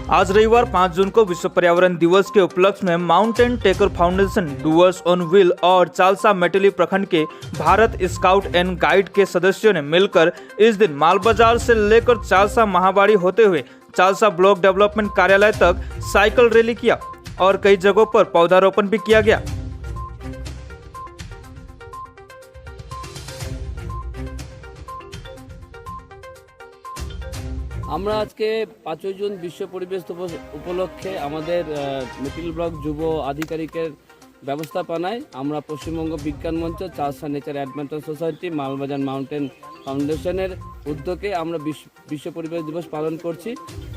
आज रविवार 5 जून को विश्व पर्यावरण दिवस के उपलक्ष्य में Mountain Taker Foundation, Dooars on wheel और चालसा मेटली प्रखंड के भारत स्काउट एंड गाइड के सदस्यों ने मिलकर इस दिन माल बाजार से लेकर चालसा महाबाड़ी होते हुए चालसा ब्लॉक डेवलपमेंट कार्यालय तक साइकिल रैली किया और कई जगहों पर पौधारोपण भी किया गया। আমরা আজকে 5 জুন বিশ্ব পরিবেশ দিবস উপলক্ষে আমাদের মিডিল ব্লক যুব আধিকারিকের ব্যবস্থাপনায় আমরা পশ্চিমবঙ্গ বিজ্ঞান মঞ্চ, Chalsa nature adventure society, Malbazar mountain ফাউন্ডেশনের উদ্যোগে আমরা বিশ্ব পরিবেশ দিবস পালন করছি।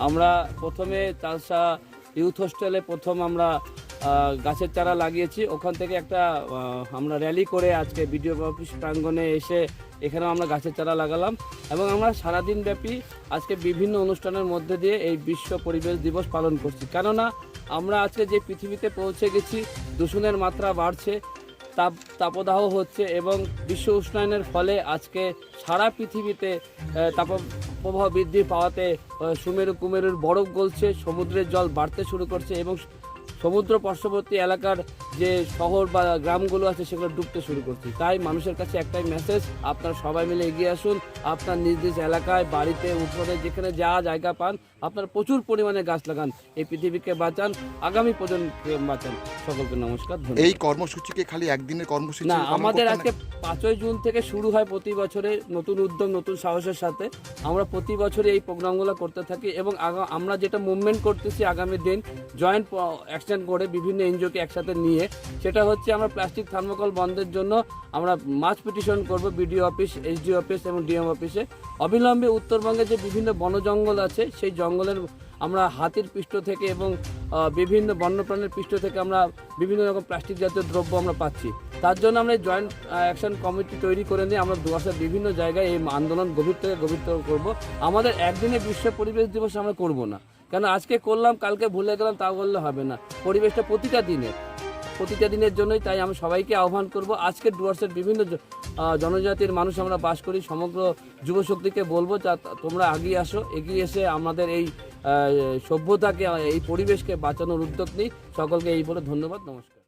আমরা প্রথমে চালসা ইউথ হোস্টেলে আমরা গাছের চারা লাগিয়েছি। ওখান থেকে একটা আমরা র্যালি করে আজকে বিডিও অফিস প্রাঙ্গণে এসে এখানে আমরা গাছের চারা লাগালাম এবং আমরা সারাদিন ব্যাপী আজকে বিভিন্ন অনুষ্ঠানের মধ্যে দিয়ে এই বিশ্ব পরিবেশ দিবস পালন করছি। কেননা আমরা আজকে যে পৃথিবীতে পৌঁছে গেছি, দূষণের মাত্রা বাড়ছে, তাপদাহ হচ্ছে এবং বিশ্ব উষ্ণায়নের ফলে আজকে সারা পৃথিবীতে তাপপ্রবাহ বৃদ্ধি পাওয়াতে সুমেরু কুমেরুর বরফ গলছে, সমুদ্রের জল বাড়তে শুরু করছে এবং সমুদ্র পার্শ্ববর্তী এলাকার যে শহর বা গ্রামগুলো আছে সেগুলো ডুবতে শুরু করছে। তাই মানুষের কাছে একটাই মেসেজ, আপনারা সবাই মিলে এগিয়ে আসুন। আপনার নিজ নিজ এলাকায়, বাড়িতে, উঠোনে, যেখানে যা জায়গা পান আপনারা প্রচুর পরিমাণে গাছ লাগান। এই পৃথিবীকে বাঁচান, আগামী প্রজন্মকে বাঁচান। সকলকে নমস্কার। এই কর্মসূচিকে খালি একদিনের কর্মসূচি না, আমাদের আজকে 5 জুন থেকে শুরু হয়। প্রতি বছরে নতুন উদ্যোগ, নতুন সাহসের সাথে আমরা প্রতি বছরে এই প্রোগ্রামগুলো করতে থাকি এবং আমরা যেটা মুভমেন্ট করতেছি আগামী দিন জয়েন্ট অ্যাকশন করে বিভিন্ন এনজিওকে একসাথে নিয়ে, সেটা হচ্ছে আমরা প্লাস্টিক থার্মোকল বন্ধের জন্য আমরা মাস পিটিশন করব বিডিও অফিস, এসডিও অফিস এবং ডিএম অফিসে। অবিলম্বে উত্তরবঙ্গে যে বিভিন্ন বন জঙ্গল আছে সেই জঙ্গলের আমরা হাতির পৃষ্ঠ থেকে এবং বিভিন্ন বন্যপ্রাণীর পৃষ্ঠ থেকে আমরা বিভিন্ন রকম প্লাস্টিক জাতীয় দ্রব্য আমরা পাচ্ছি। তার জন্য আমরা এই জয়েন্ট অ্যাকশন কমিটি তৈরি করে নিয়ে আমরা দুয়াশার বিভিন্ন জায়গায় এই আন্দোলন গভীরতর করব। আমাদের একদিনে বিশ্ব পরিবেশ দিবস আমরা করব না, কেন আজকে করলাম কালকে ভুলে গেলাম তা বললে হবে না। পরিবেশটা প্রতিটা দিনের জন্যই। তাই আমি সবাইকে আহ্বান করব, আজকে ডুয়ার্সের বিভিন্ন জনজাতির মানুষ আমরা বাস করি, সমগ্র যুবশক্তিকে বলবো যা তোমরা এগিয়ে এসে আমাদের এই সভ্যতাকে, এই পরিবেশকে বাঁচানোর উদ্যোগ নিই। সকলকে এই বলে ধন্যবাদ, নমস্কার।